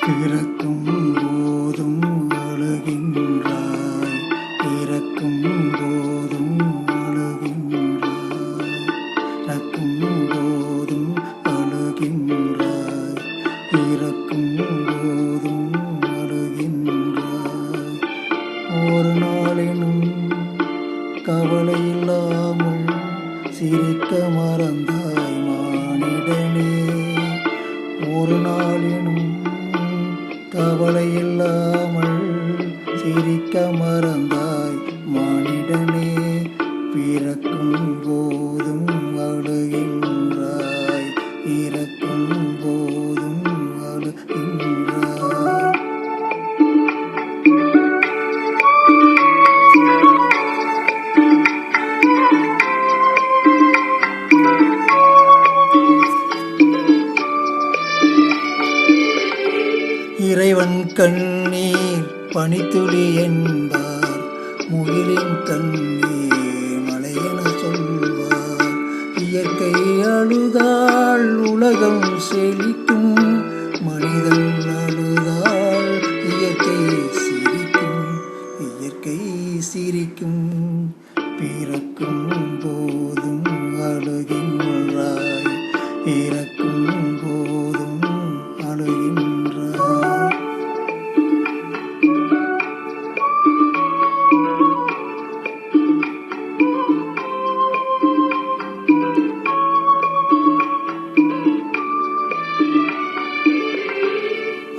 பிறக்கும் போதும் அழுகின்றாய், இறக்கும் போதும் அழுகின்றாய், இறக்கும் போதும் அழுகின்றாய், இறக்கும் போதும் அழுகின்றாய். ஒரு நாளினும் கவலை இல்லாமல் சிரிக்க மறந்தாய் மானிடனே. ஒரு நாளினும் கவலை இல்லாமல் சிரிக்க மறந்தாய் மானிடனே. பிறக்கும் போதும் அழுகின்றாய், இறக்கும் போதும் அழுகின்றாய். இறைவன் கண்ணீர் பனித்துளி என்பார், முகிலின் கண்ணீர் மலையென சொல்வார். இயற்கை அழுதால் உலகம் செழிக்கும், மனிதன் அழுதால் இயற்கை சிரிக்கும், இயற்கை சிரிக்கும். பிறக்கும் போதும் அழுகின்றாய், இறக்கும் போதும் அழுகின்றாய்.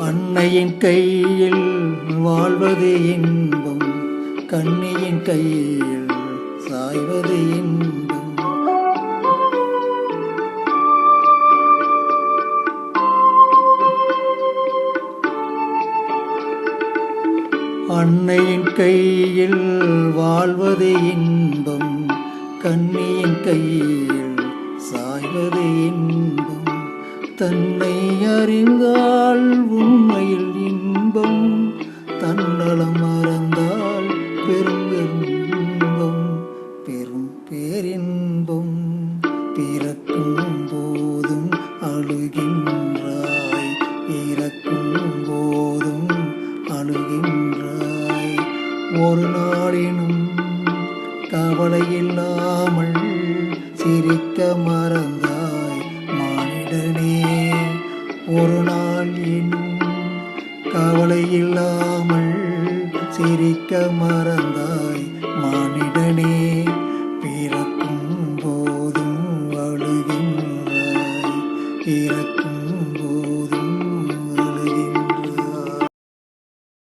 அன்னையின் கையில் வாழ்வது இன்பம், கண்ணியின் கையில் சாய்வது இன்பம். அன்னையின் கையில் வாழ்வது இன்பம், கண்ணியின் கையில் சாய்வது இன்பம். தன்னை அறிந்தால் உண்மையில் இன்பம், தன்னலம் மறந்தால் பெரும் இன்பம், பெரும் பேரின்பம். பிறக்கும் போதும் அழுகின்றாய், இறக்கும் போதும் அழுகின்றாய். ஒரு நாளினும் கவலை இல்லாமல் சிரிக்க மறந்தாய் மானிடனே. ஒரு நாளினும் கவலை இல்லாமல் சிரிக்க மறந்தாய் மானிடனே. பிறக்கும் போதும் அழுகின்றாய், இறக்கும்